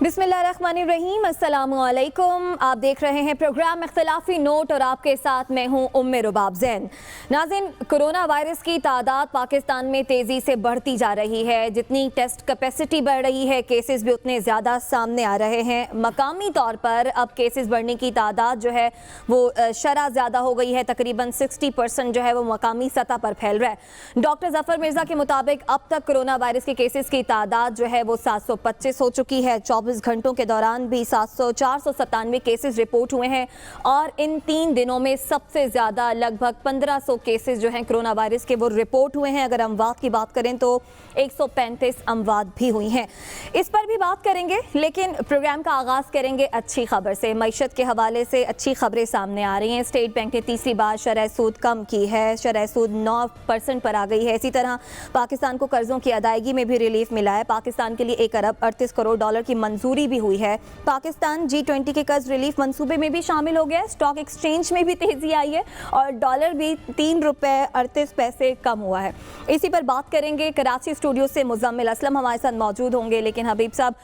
बिस्मिल्लाहिर्रहमानिर्रहीम, अस्सलाम वालेकुम। आप देख रहे हैं प्रोग्राम इख्तिलाफी नोट और आपके साथ मैं हूं उम्मे रुबाब ज़ैन। नाज़रीन, कोरोना वायरस की तादाद पाकिस्तान में तेज़ी से बढ़ती जा रही है। जितनी टेस्ट कैपेसिटी बढ़ रही है, केसेस भी उतने ज़्यादा सामने आ रहे हैं। मकामी तौर पर अब केसेस बढ़ने की तादाद जो है वो शरह ज़्यादा हो गई है। तकरीबन 60% जो है वो मकामी सतह पर फैल रहा है। डॉक्टर ज़फ़र मिर्ज़ा के मुताबिक अब तक कोरोना वायरस के केसेस की तादाद जो है वो 725 हो चुकी है। 24 घंटों के दौरान भी 497 केसेस रिपोर्ट हुए हैं और इन 3 दिनों में सबसे ज़्यादा लगभग 1500 केसेस जो हैं कोरोना वायरस के वो रिपोर्ट हुए हैं। अगर अमवात की बात करें तो 135 अमवात भी हुई हैं। इस पर भी बात करेंगे, लेकिन प्रोग्राम का आगाज़ करेंगे अच्छी खबर से। मईशत के हवाले से अच्छी खबरें सामने आ रही हैं। स्टेट बैंक ने तीसरी बार शरह सूद कम की है, शरह सूद 9% पर आ गई है। इसी तरह पाकिस्तान को कर्ज़ों की अदायगी में भी रिलीफ मिला है। पाकिस्तान के लिए 1 अरब 38 करोड़ डॉलर की मंजूरी भी हुई है। पाकिस्तान G20 के कर्ज रिलीफ मंसूबे में भी शामिल हो गया है। स्टॉक एक्सचेंज में भी तेजी आई है और डॉलर भी 3 रुपये 38 पैसे कम हुआ है। इसी पर बात करेंगे। कराची स्टूडियो से मुज़म्मिल असलम हमारे साथ मौजूद होंगे। लेकिन हबीब साहब,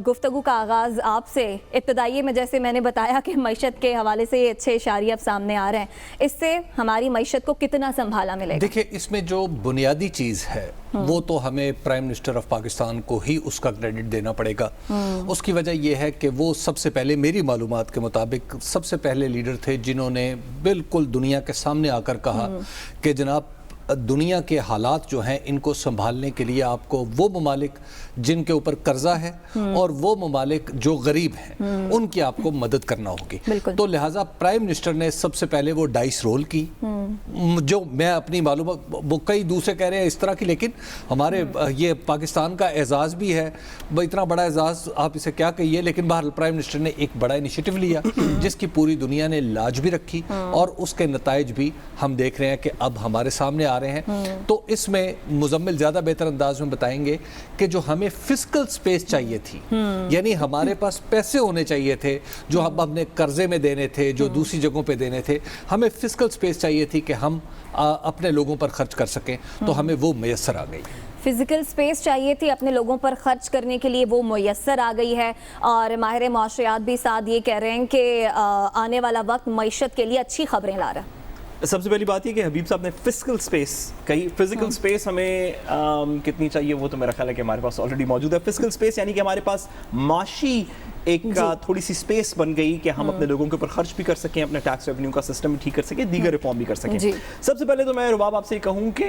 गुफ्तगू का आगाज़ आपसे। इब्तदाई में जैसे मैंने बताया कि मईशत के हवाले से ये अच्छे इशारे अब सामने आ रहे हैं, इससे हमारी मईशत को कितना संभाला मिलेगा? देखिए, इसमें जो बुनियादी चीज़ है वो तो हमें प्राइम मिनिस्टर ऑफ पाकिस्तान को ही उसका क्रेडिट देना पड़ेगा। उसकी वजह यह है कि वो सबसे पहले, मेरी मालूमात के मुताबिक, सबसे पहले लीडर थे जिन्होंने बिल्कुल दुनिया के सामने आकर कहा कि जनाब, दुनिया के हालात जो हैं इनको संभालने के लिए आपको वो ममालिक जिनके ऊपर कर्जा है और वो ममालिक जो गरीब हैं उनकी आपको मदद करना होगी। तो लिहाजा प्राइम मिनिस्टर ने सबसे पहले वो डाइस रोल की, जो मैं अपनी मालूम, वो कई दूसरे कह रहे हैं इस तरह की, लेकिन हमारे ये पाकिस्तान का एजाज़ भी है। इतना बड़ा एजाज़ आप इसे क्या कहिए, लेकिन बहरहाल प्राइम मिनिस्टर ने एक बड़ा इनिशिएटिव लिया जिसकी पूरी दुनिया ने लाज भी रखी और उसके नताइज भी हम देख रहे हैं कि अब हमारे सामने आ रहे हैं। तो इसमें मुज़म्मिल ज़्यादा बेहतर अंदाज में बताएंगे कि जो हमें फिस्कल स्पेस चाहिए थी, यानी हमारे पास पैसे होने चाहिए थे जो हम अपने कर्जे में देने थे, जो दूसरी जगहों पे देने थे, हमें फिस्कल स्पेस चाहिए थी कि हम अपने लोगों पर खर्च कर सकें, तो हमें वो मैसर आ गई। फिजिकल स्पेस चाहिए थी अपने लोगों पर खर्च करने के लिए, वो मुयस्सर आ गई है। और माहिर माशरियात भी साथ ये कह रहे हैं कि आने वाला वक्त मईशत के लिए अच्छी खबरें ला रहा है। सबसे पहली बात ये कि हबीब साहब ने फिजिकल स्पेस कही। फिजिकल स्पेस हमें कितनी चाहिए वो तो मेरा ख्याल है कि हमारे पास ऑलरेडी मौजूद है। फिजिकल स्पेस यानी कि हमारे पास माशी एक थोड़ी सी स्पेस बन गई कि हम अपने लोगों के ऊपर खर्च भी कर सकें, अपने टैक्स रेवेन्यू का सिस्टम भी ठीक कर सकें, दीगर रिफॉर्म भी कर सकें। सबसे पहले तो मैं रुबाब आपसे कहूं कि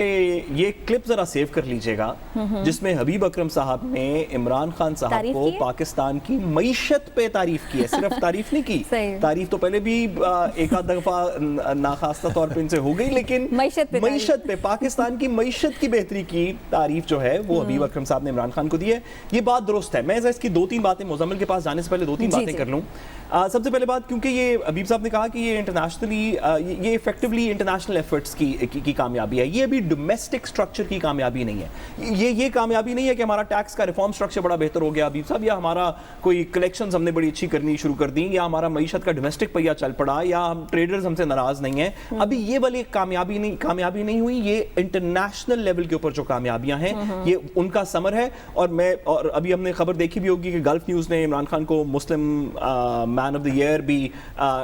ये क्लिप जरा सेव कर लीजिएगा जिसमें हबीब अकरम साहब ने इमरान खान साहब को पाकिस्तान की मईशत पे तारीफ की है। सिर्फ तारीफ नहीं की, तारीफ तो पहले भी एक आध दफा नाखास्ता तौर पे इनसे हो गई, लेकिन मईशत पे, पाकिस्तान की मईशत की बेहतरी की तारीफ जो है वो हबीब अकरम साहब ने इमरान खान को दी है। ये बात दुरुस्त है। मैं इसकी 2-3 बातें मुज़म्मिल के पास जाने से पहले 2-3 बातें कर लूं। सबसे पहले बात, क्योंकि ये हबीब साहब ने कहा कि ये इंटरनेशनली, ये इफेक्टिवली इंटरनेशनल एफर्ट्स की कामयाबी है। ये अभी डोमेस्टिक स्ट्रक्चर की कामयाबी नहीं है। ये कामयाबी नहीं है कि हमारा टैक्स का रिफॉर्म स्ट्रक्चर बड़ा बेहतर हो गया हबीब साहब, या हमारा कोई कलेक्शंस हमने बड़ी अच्छी करनी शुरू कर दी, या हमारा मईशत का डोमेस्टिक पहिया चल पड़ा, या हम ट्रेडर्स हमसे नाराज नहीं है। अभी ये वाली कामयाबी नहीं हुई। ये इंटरनेशनल लेवल के ऊपर जो कामयाबियां हैं ये उनका समर है। और अभी हमने खबर देखी भी होगी कि गल्फ न्यूज़ ने इमरान खान को Muslim man of the year भी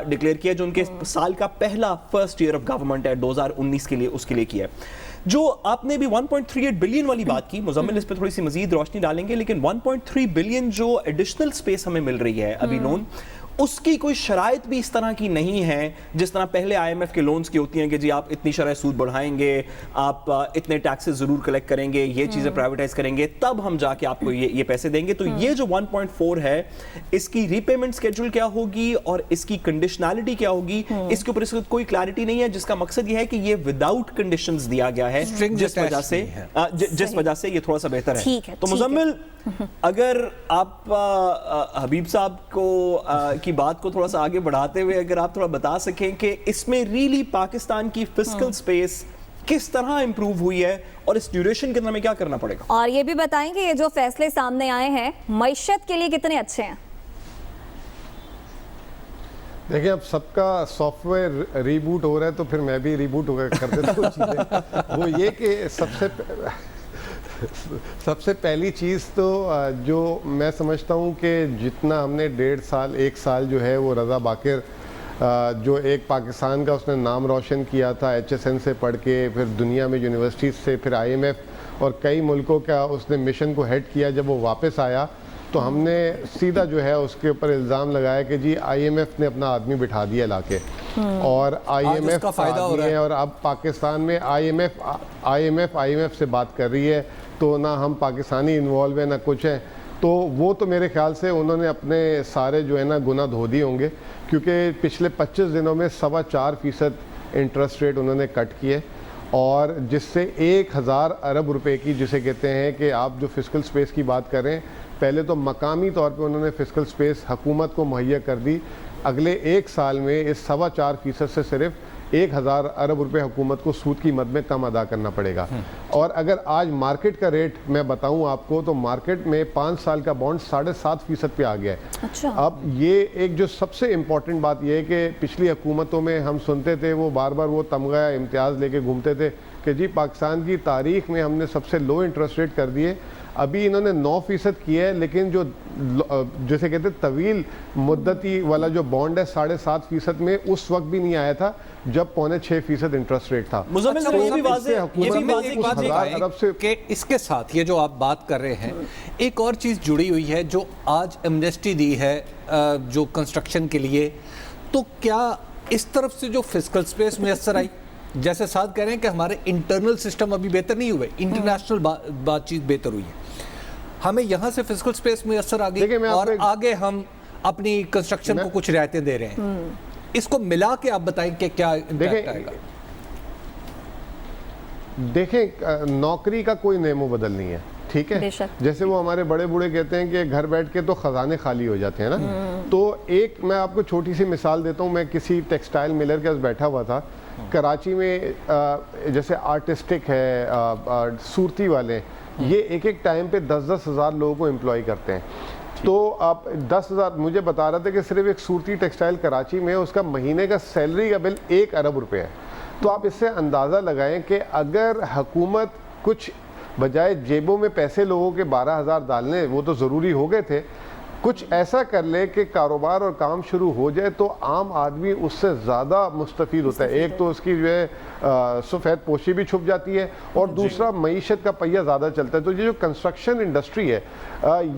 डिक्लेयर किया, जो उनके साल का पहला फर्स्ट ईयर ऑफ गवर्नमेंट है 2019 के लिए, उसके लिए किया। जो आपने भी 1.38 बिलियन वाली बात की, मुज़म्मिल इस पर थोड़ी सी मजीद रोशनी डालेंगे, लेकिन 1.3 बिलियन जो एडिशनल स्पेस हमें मिल रही है अभी लोन, उसकी कोई शराइत भी इस तरह की नहीं है जिस तरह पहले IMF के लोन्स की होती हैं कि जी आप इतनी शरह सूद बढ़ाएंगे, आप इतने टैक्सेस ज़रूर कलेक्ट करेंगे, ये चीज़ें प्राइवेटाइज करेंगे, तब हम जाके आपको ये पैसे देंगे। तो ये जो 1.4 है, इसकी रीपेमेंट स्केड्यूल क्या होगी और इसकी कंडीशनैलिटी क्या होगी, इसके ऊपर इसको कोई क्लैरिटी नहीं है, जिसका मकसद ये है कि ये विदाउट कंडीशंस दिया गया है, जिस वजह से ये थोड़ा सा बेहतर है। तो मुज़म्मिल, अगर आप हबीब साहब को की बात को थोड़ा सा आगे बढ़ाते हुए अगर आप थोड़ा बता सकें कि इसमें रियली पाकिस्तान की फिस्कल स्पेस किस तरह इंप्रूव हुई है और इस ड्यूरेशन के अंदर में क्या करना पड़ेगा, और ये भी बताएंगे ये जो फैसले सामने आए हैं मईशत के लिए कितने अच्छे हैं। देखिए, अब सबका सॉफ्टवेयर रीबूट हो रहा है तो फिर मैं भी रीबूट कर देता हूँ चीज़ें। वो ये कि सबसे सबसे पहली चीज़ तो जो मैं समझता हूँ कि जितना हमने 1.5 साल 1 साल जो है वो रज़ा बाकिर जो एक पाकिस्तान का उसने नाम रोशन किया था HSN से पढ़ के, फिर दुनिया में यूनिवर्सिटीज़ से, फिर IMF और कई मुल्कों का उसने मिशन को हेड किया, जब वो वापस आया तो हमने सीधा जो है उसके ऊपर इल्ज़ाम लगाया कि जी IMF ने अपना आदमी बिठा दिया लाके, और IMF उसका फायदा हो रहा है। और अब पाकिस्तान में IMF से बात कर रही है, तो ना हम पाकिस्तानी इन्वॉल्व है ना कुछ है। तो वो तो मेरे ख्याल से उन्होंने अपने सारे जो है ना गुनाह धो दिए होंगे, क्योंकि पिछले 25 दिनों में 4.25% इंटरेस्ट रेट उन्होंने कट किए, और जिससे 1000 अरब रुपए की, जिसे कहते हैं कि आप जो फिस्कल स्पेस की बात करें, पहले तो मकामी तौर पे उन्होंने फिस्कल स्पेस हुकूमत को मुहैया कर दी। अगले 1 साल में इस 4.25% से सिर्फ 1000 अरब रुपए हुकूमत को सूद की मद में कम अदा करना पड़ेगा। और अगर आज मार्केट का रेट मैं बताऊं आपको, तो मार्केट में 5 साल का बॉन्ड 7.5% पे आ गया है। अच्छा। अब ये एक जो सबसे इम्पॉर्टेंट बात ये है कि पिछली हुकूमतों में हम सुनते थे, वो बार बार वो तमगा इम्तियाज़ लेके घूमते थे कि जी पाकिस्तान की तारीख में हमने सबसे लो इंटरेस्ट रेट कर दिए। अभी इन्होंने 9% किया है, लेकिन जो जैसे कहते हैं तवील मुद्दती वाला जो बॉन्ड है 7.5% में उस वक्त भी नहीं आया था जब 5.6% इंटरेस्ट रेट था। मुज़म्मिल साहब, ये भी वाज़ेह अरब से कि इसके साथ ये जो आप बात कर रहे हैं, एक और चीज़ जुड़ी हुई है जो आज एमनेस्टी दी है जो कंस्ट्रक्शन के लिए, तो क्या इस तरफ से जो फिस्कल स्पेस मुयस्सर आई, जैसे साथ कह रहे हैं कि हमारे इंटरनल सिस्टम अभी बेहतर नहीं हुए, इंटरनेशनल बातचीत बेहतर हुई है, हमें यहाँ से फिस्कल स्पेस मुयस्सर आ गई और आगे हम अपनी कंस्ट्रक्शन को कुछ रियायतें दे रहे हैं, इसको मिला के आप बताएं कि क्या इम्पैक्ट आएगा? देखें, नौकरी का कोई नेमो बदल नहीं है, ठीक है। जैसे वो हमारे बड़े बूढ़े कहते हैं कि घर बैठ के तो खजाने खाली हो जाते हैं ना। तो एक मैं आपको छोटी सी मिसाल देता हूँ। मैं किसी टेक्सटाइल मिलर के पास बैठा हुआ था कराची में, जैसे आर्टिस्टिक है, सूरती वाले, ये एक टाइम पे 10-10 हज़ार लोगों को एम्प्लॉय करते हैं। तो आप 10,000 मुझे बता रहे थे कि सिर्फ एक सूरती टेक्सटाइल कराची में उसका महीने का सैलरी का बिल 1 अरब रुपए है। तो आप इससे अंदाज़ा लगाएं कि अगर हुकूमत कुछ बजाय जेबों में पैसे लोगों के 12,000 डालने, वो तो ज़रूरी हो गए थे, कुछ ऐसा कर ले कि कारोबार और काम शुरू हो जाए, तो आम आदमी उससे ज़्यादा मुस्तफ़ीद होता है। एक तो उसकी जो है सफ़ेद पोशी भी छुप जाती है, और दूसरा मईशत का पहिया ज़्यादा चलता है। तो ये जो कंस्ट्रक्शन इंडस्ट्री है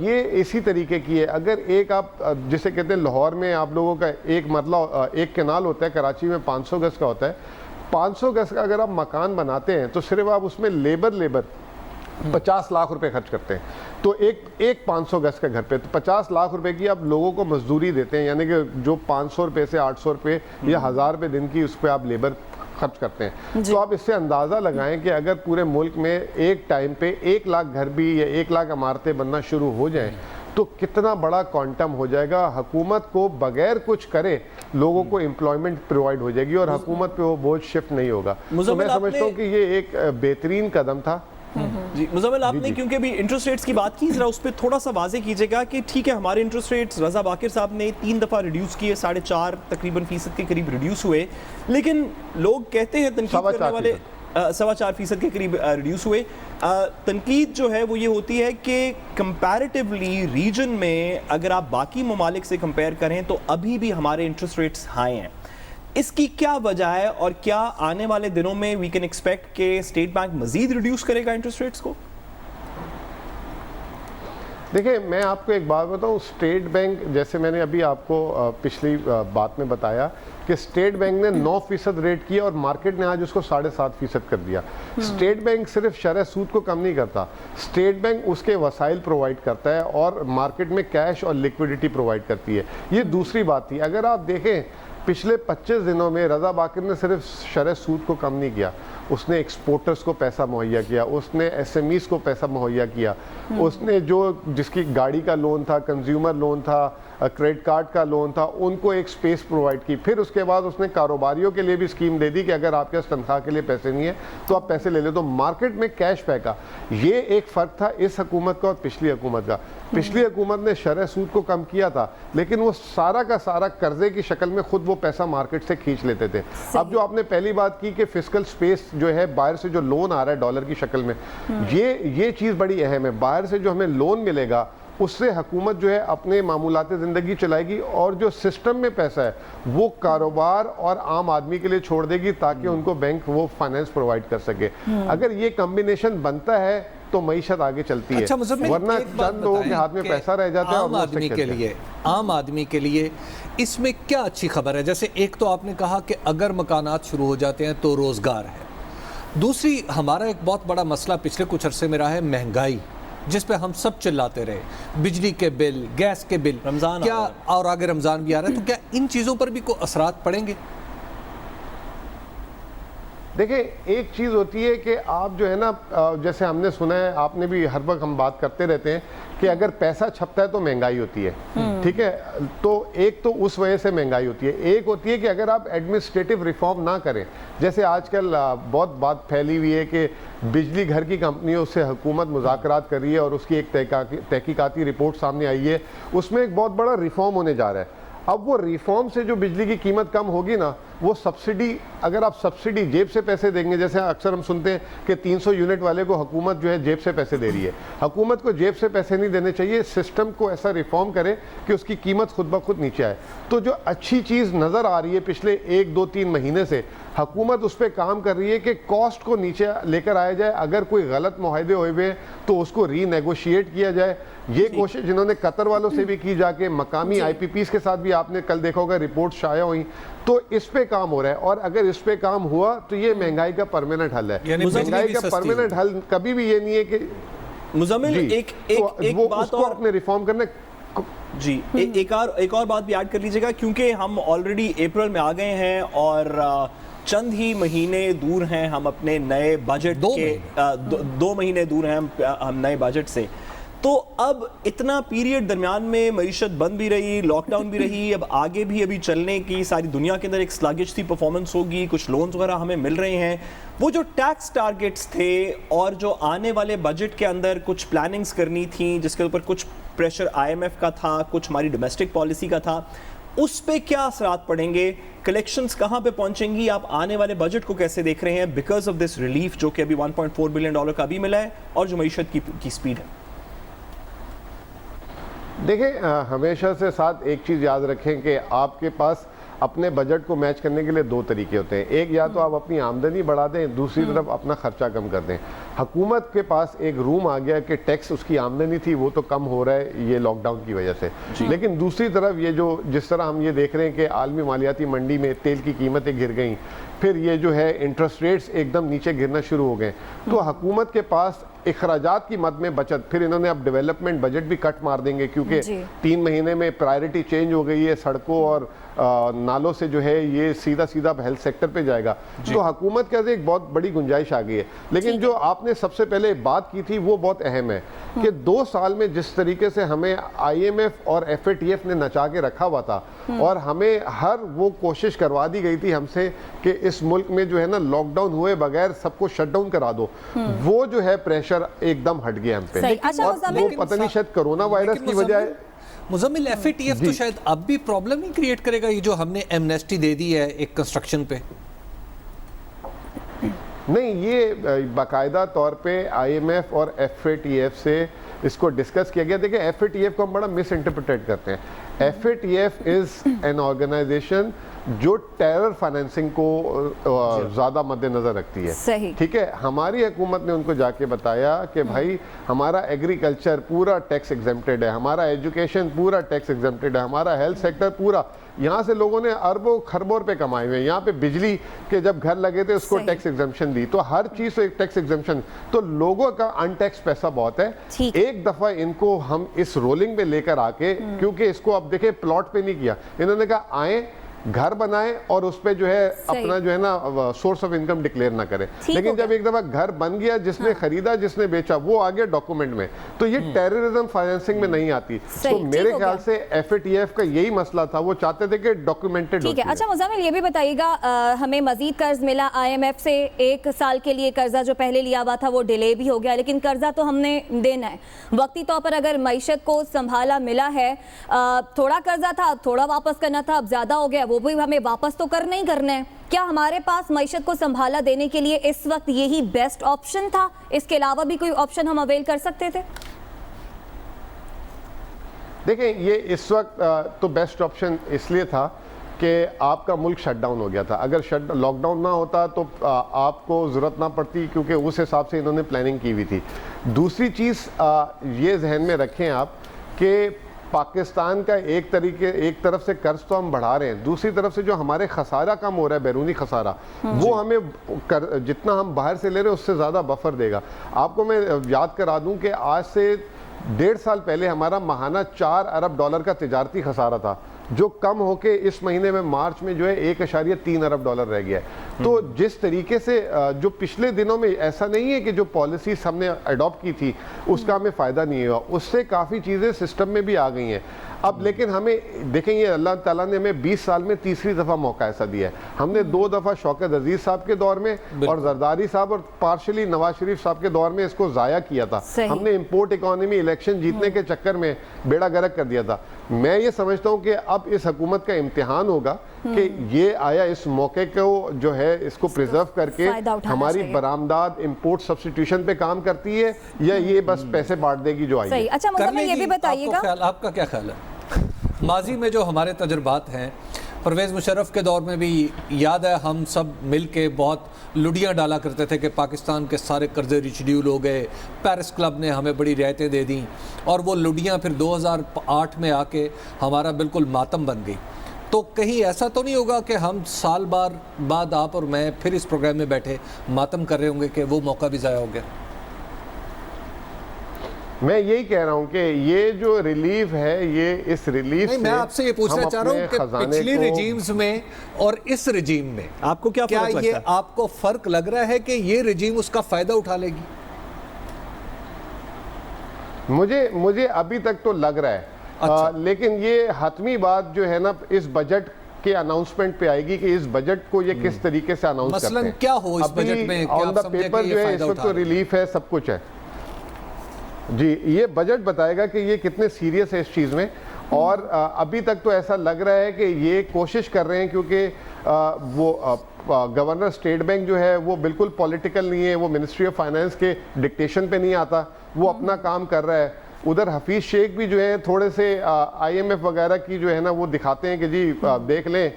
ये इसी तरीके की है। अगर एक आप जिसे कहते हैं लाहौर में आप लोगों का एक मरला, एक केनाल होता है, कराची में 500 गज़ का होता है। 500 गज़ का अगर आप मकान बनाते हैं तो सिर्फ आप उसमें लेबर 50 लाख रुपए खर्च करते हैं। तो एक 500 गज का घर पे तो 50 लाख रुपए की आप लोगों को मजदूरी देते हैं, यानी कि जो 500 रुपए से 800 रुपए या 1000 रुपए दिन की उस पर आप लेबर खर्च करते हैं। तो आप इससे अंदाज़ा लगाएं कि अगर पूरे मुल्क में एक टाइम पे 1 लाख घर भी या 1 लाख इमारतें बनना शुरू हो जाएं, तो कितना बड़ा क्वांटम हो जाएगा। हुकूमत को बगैर कुछ करे लोगों को एम्प्लॉयमेंट प्रोवाइड हो जाएगी और हुकूमत पे वो बोझ शिफ्ट नहीं होगा। तो मैं समझता हूँ कि ये एक बेहतरीन कदम था। जी मुज़म्मिल, आपने क्योंकि भी इंटरेस्ट रेट्स की बात की, जरा उस पर थोड़ा सा वाजे कीजिएगा कि ठीक है हमारे इंटरेस्ट रेट्स रज़ा बाकिर साहब ने 3 दफ़ा रिड्यूस किए, 4.5 तकरीबन फीसद के करीब रिड्यूस हुए, लेकिन लोग कहते हैं तनकीद करने वाले 4.25% के करीब रिड्यूस हुए। तनकीद जो है वो ये होती है कि कंपैरेटिवली रीजन में अगर आप बाकी ममालिक से कंपेयर करें तो अभी भी हमारे इंटरेस्ट रेट्स हाई हैं। इसकी क्या वजह है, और क्या आने वाले दिनों में वी कैन एक्सपेक्ट कि स्टेट बैंक मजीद रिड्यूस करेगा इंटरेस्ट रेट्स को? देखिए, मैं आपको एक बात बताऊं, स्टेट बैंक, जैसे मैंने अभी आपको पिछली बात में बताया कि स्टेट बैंक ने 9% रेट किया और मार्केट ने आज उसको 7.5% कर दिया। स्टेट बैंक सिर्फ शरह सूद को कम नहीं करता, स्टेट बैंक उसके वसाइल प्रोवाइड करता है और मार्केट में कैश और लिक्विडिटी प्रोवाइड करती है। ये दूसरी बात थी। अगर आप देखें पिछले 25 दिनों में रज़ा बाकिर ने सिर्फ शरह सूद को कम नहीं किया, उसने एक्सपोर्टर्स को पैसा मुहैया किया, उसने SMEs को पैसा मुहैया किया, उसने जो जिसकी गाड़ी का लोन था, कंज्यूमर लोन था, क्रेडिट कार्ड का लोन था, उनको एक स्पेस प्रोवाइड की। फिर उसके बाद उसने कारोबारियों के लिए भी स्कीम दे दी कि अगर आपके पास तनख्वाह के लिए पैसे नहीं है तो आप पैसे ले लो। तो मार्केट में कैश पैका, ये एक फ़र्क था इस हुकूमत का और पिछली हुकूमत का। पिछली हुकूमत ने शरह सूद को कम किया था, लेकिन वो सारा का सारा कर्जे की शक्ल में खुद वो पैसा मार्केट से खींच लेते थे। अब जो आपने पहली बात की कि फिस्कल स्पेस जो है बाहर से जो लोन आ रहा है डॉलर की शक्ल में, ये चीज़ बड़ी अहम है। बाहर से जो हमें लोन मिलेगा उससे हुकूमत जो है अपने मामूलात ज़िंदगी चलाएगी, और जो सिस्टम में पैसा है वो कारोबार और आम आदमी के लिए छोड़ देगी ताकि उनको बैंक वो फाइनेंस प्रोवाइड कर सके। अगर ये कॉम्बिनेशन बनता है तो मईशत आगे चलती है, वरना चंद लोगों के हाथ में पैसा रह जाता है। आम आदमी के लिए इसमें क्या अच्छी खबर है? जैसे एक तो आपने कहा कि अगर मकानात शुरू हो जाते हैं तो रोज़गार है, दूसरी हमारा एक बहुत बड़ा मसला पिछले कुछ अरसे में रहा है महंगाई, जिस पे हम सब चिल्लाते रहे, बिजली के बिल, गैस के बिल, रमज़ान क्या और आगे रमज़ान भी आ रहा है, तो क्या इन चीज़ों पर भी कोई असरात पड़ेंगे? देखिए, एक चीज़ होती है कि आप जो है ना, जैसे हमने सुना है, आपने भी हर वक्त हम बात करते रहते हैं कि अगर पैसा छपता है तो महंगाई होती है, ठीक है। तो एक तो उस वजह से महंगाई होती है, एक होती है कि अगर आप एडमिनिस्ट्रेटिव रिफॉर्म ना करें, जैसे आजकल बहुत बात फैली हुई है कि बिजली घर की कंपनियों से हुकूमत मुज़ाकरात कर रही है और उसकी एक तहकीकाती रिपोर्ट सामने आई है, उसमें एक बहुत बड़ा रिफॉर्म होने जा रहा है। अब वो रिफॉर्म से जो बिजली की कीमत कम होगी ना, वो सब्सिडी, अगर आप सब्सिडी जेब से पैसे देंगे, जैसे अक्सर हम सुनते हैं कि 300 यूनिट वाले को हुकूमत जो है जेब से पैसे दे रही है, हुकूमत को जेब से पैसे नहीं देने चाहिए, सिस्टम को ऐसा रिफॉर्म करे कि उसकी कीमत खुद ब खुद नीचे आए। तो जो अच्छी चीज़ नज़र आ रही है पिछले 1, 2, 3 महीने से, हुकूमत उस पर काम कर रही है कि कॉस्ट को नीचे लेकर आया जाए, अगर कोई गलत मुआहदे हुए हुए तो उसको रीनेगोशिएट किया जाए। ये कोशिश जिन्होंने कतर वालों से भी की, जाके मकामी IPPs के साथ भी आपने कल देखा होगा रिपोर्ट शाया हुई, तो इस पे काम हो रहा है। और अगर इस पे काम हुआ तो ये महंगाई का परमानेंट हल है। महंगाई का परमानेंट हल कभी भी ये नहीं है कि मुज़म्मिल एक बात और अपने रिफॉर्म करने जी, एक और बात भी ऐड कर लीजिएगा, क्योंकि हम ऑलरेडी अप्रैल में आ गए हैं और चंद ही महीने दूर हैं हम अपने नए बजट के, 2 महीने दूर हैं हम नए बजट से। तो अब इतना पीरियड दरमियान में मईशत बंद भी रही, लॉकडाउन भी रही, अब आगे भी अभी चलने की सारी दुनिया के अंदर एक स्लगिश सी परफॉर्मेंस होगी, कुछ लोन्स वगैरह हमें मिल रहे हैं। वो जो टैक्स टारगेट्स थे और जो आने वाले बजट के अंदर कुछ प्लानिंग्स करनी थी, जिसके ऊपर कुछ प्रेशर IMF का था, कुछ हमारी डोमेस्टिक पॉलिसी का था, उस पे क्या असरात पड़ेंगे? कलेक्शंस कहाँ पे पहुंचेंगी? आप आने वाले बजट को कैसे देख रहे हैं बिकॉज ऑफ दिस रिलीफ जो कि अभी $1.4 बिलियन का भी मिला है और जो मईशत की स्पीड है? देखें, हमेशा से साथ एक चीज़ याद रखें कि आपके पास अपने बजट को मैच करने के लिए 2 तरीके होते हैं। एक, या तो आप अपनी आमदनी बढ़ा दें, दूसरी तरफ अपना खर्चा कम कर दें। हुकूमत के पास एक रूम आ गया कि टैक्स उसकी आमदनी थी वो तो कम हो रहा है ये लॉकडाउन की वजह से, लेकिन दूसरी तरफ ये जो जिस तरह हम ये देख रहे हैं कि आलमी मालियाती मंडी में तेल की कीमतें गिर गई, फिर ये जो है इंटरेस्ट रेट्स एकदम नीचे गिरना शुरू हो गए, तो हुकूमत के पास अखराजात की मद में बचत, फिर इन्होंने अब डेवलपमेंट बजट भी कट मार देंगे क्योंकि 3 महीने में प्रायोरिटी चेंज हो गई है, सड़कों और नालों से जो है ये सीधा हेल्थ सेक्टर पे जाएगा। तो हुकूमत के एक बहुत बड़ी गुंजाइश आ गई है। लेकिन जो आपने सबसे पहले बात की थी वो बहुत अहम है कि 2 साल में जिस तरीके से हमें IMF और FATF ने नचा के रखा हुआ था और हमें हर वो कोशिश करवा दी गई थी हमसे कि इस मुल्क में जो है ना लॉकडाउन हुए बगैर सबको शटडाउन करा दो, वो जो है प्रेशर एकदम हट गया हम पे। और वो पता नहीं शायद कोरोना वायरस की वजह। मुज़म्मिल, FATF तो शायद अब भी प्रॉब्लम नहीं क्रिएट करेगा ये जो हमने एमनेस्टी दे दी है एक कंस्ट्रक्शन पे? नहीं, ये बाकायदा तौर पे IMF और FATF से इसको डिस्कस किया गया। देखिए, FATF को हम बड़ा मिस इंटरप्रेट करते हैं। FATF इज़ एन ऑर्गेनाइजेशन जो टेरर फाइनेंसिंग को ज़्यादा मद्देनज़र रखती है, ठीक है। हमारी हुकूमत ने उनको जाके बताया कि भाई हमारा एग्रीकल्चर पूरा टैक्स एग्जेम्प्टेड है, हमारा एजुकेशन पूरा टैक्स एग्जेम्प्टेड है, हमारा हेल्थ सेक्टर पूरा, यहाँ से लोगों ने अरबों खरबों रुपए कमाए हुए हैं। यहाँ पे बिजली के जब घर लगे थे उसको टैक्स एग्जेम्पशन दी, तो हर चीज़ से टैक्स एग्जेम्पशन, तो लोगों का अनटैक्स पैसा बहुत है। एक दफ़ा इनको हम इस रोलिंग में लेकर आके, क्योंकि इसको अब देखें प्लॉट पे नहीं किया, इन्होंने कहा आए घर बनाए और उस पे जो है अपना जो है ना सोर्स ऑफ इनकम डिक्लेयर ना करें। लेकिन जब एक दफा घर बन गया, जिसने खरीदा जिसने बेचा वो आ गया डॉक्यूमेंट में, तो ये टेररिज्म फाइनेंसिंग में नहीं आती। तो मेरे ख्याल से FATF का यही मसला था, वो चाहते थे कि डॉक्यूमेंटेड। ठीक है। अच्छा मुज़म्मिल, ये भी बताइएगा, हमें मजीद कर्ज मिला IMF से, 1 साल के लिए कर्जा जो पहले लिया हुआ था वो डिले भी हो गया, लेकिन कर्जा तो हमने देना है वक्ती तौर पर। अगर मईशत को संभाला मिला है, थोड़ा कर्जा था थोड़ा वापस करना था, अब ज्यादा हो गया وہ بھی ہمیں واپس تو کرنا ہی کرنا ہے. کیا ہمارے پاس معیشت کو سنبھالا دینے کے لیے اس وقت یہی بیسٹ آپشن تھا؟ اس کے علاوہ بھی کوئی آپشن ہم اویل کر سکتے تھے؟ دیکھیں یہ اس وقت تو بیسٹ آپشن اس لیے تھا کہ آپ کا ملک شٹ ڈاؤن ہو گیا تھا. اگر لاک ڈاؤن نہ ہوتا تو آپ کو ضرورت نہ پڑتی, کیونکہ اس حساب سے انہوں نے پلاننگ کی ہوئی تھی. دوسری چیز یہ ذہن میں رکھیں آپ کہ پاکستان کا ایک طرف سے قرض تو ہم بڑھا رہے ہیں, دوسری طرف سے جو ہمارے خسارہ کم ہو رہا ہے, بیرونی خسارہ, وہ ہمیں جتنا ہم باہر سے لے رہے ہیں اس سے زیادہ بفر دے گا. آپ کو میں یاد کرا دوں کہ آج سے 1.5 سال پہلے ہمارا ماہانہ $4 ارب کا تجارتی خسارہ تھا, جو کم ہو کے اس مہینے میں مارچ میں جو ہے $1.3 ارب رہ گیا ہے. تو جس طریقے سے جو پچھلے دنوں میں ایسا نہیں ہے کہ جو پالیسیز ہم نے اڈاپٹ کی تھی اس کا ہمیں فائدہ نہیں ہوا, اس سے کافی چیزیں سسٹم میں بھی آ گئی ہیں. اب لیکن ہمیں دیکھیں یہ اللہ تعالیٰ نے ہمیں 20 سال میں تیسری دفعہ موقع ایسا دیا ہے. ہم نے 2 دفعہ شوکت عزیز صاحب کے دور میں اور زرداری صاحب اور پارشلی نواز شریف صاحب کے دور میں اس کو ضائع کیا تھا. ہم نے امپورٹ اکانومی الیکشن جیتنے کے چکر میں بیڑا گرک کر دیا تھا. میں یہ سمجھتا ہوں کہ اب اس حکومت کا امتحان ہوگا کہ یہ آیا اس موقع کو جو ہے اس کو پریزرو کر کے ہماری برآمدات امپورٹ سبسٹیٹیوشن پہ کام کرتی ہے, یا یہ بس پیسے بانٹ دے گی جو آئی ہے. اچھا مزمل یہ بھی بتائیے گا, آپ کا کیا خیال ہے؟ ماضی میں جو ہمارے تجربات ہیں, پرویز مشرف کے دور میں بھی یاد ہے ہم سب مل کے بہت لڈیاں ڈالا کرتے تھے کہ پاکستان کے سارے قرضے ریشیڈیول ہو گئے, پیرس کلب نے ہمیں بڑی رعایتیں دے دیں, اور وہ لڈیاں پھر 2008 میں آ کے ہمارا بالکل ماتم بن گئی. تو کہیں ایسا تو نہیں ہوگا کہ ہم سال بعد آپ اور میں پھر اس پروگرام میں بیٹھے ماتم کر رہے ہوں گے کہ وہ موقع بھی ضائع ہو گیا؟ میں یہی کہہ رہا ہوں کہ یہ جو ریلیف ہے, یہ اس ریلیف سے میں آپ سے یہ پوچھنا چاہ رہا ہوں کہ پچھلی رجیمز میں اور اس رجیم میں آپ کو کیا فرق لگتا ہے؟ یہ آپ کو فرق لگ رہا ہے کہ یہ رجیم اس کا فائدہ اٹھا لے گی؟ مجھے ابھی تک تو لگ رہا ہے, لیکن یہ حتمی بات جو ہے نا اس بجٹ کے اناؤنسمنٹ پہ آئے گی کہ اس بجٹ کو یہ کس طریقے سے اناؤنس کرتے ہیں. مثلا کیا ہو اس بجٹ میں آن دا پیپر جو ہے اس وقت تو ریلیف ہے, سب کچھ ہے. جی یہ بجٹ بتائے گا کہ یہ کتنے سیریس ہے اس چیز میں, اور ابھی تک تو ایسا لگ رہا ہے کہ یہ کوشش کر رہے ہیں, کیونکہ وہ گورنر اسٹیٹ بینک جو ہے وہ بالکل پولیٹیکل نہیں ہے, وہ منسٹری آف فائنانس کے ڈکٹیشن پہ نہیں آتا, وہ اپنا کام کر رہا ہے. ادھر حفیظ شیخ بھی جو ہے تھوڑے سے آئی ایم ایف وغیرہ کی جو ہے نا وہ دکھاتے ہیں کہ جی دیکھ لیں.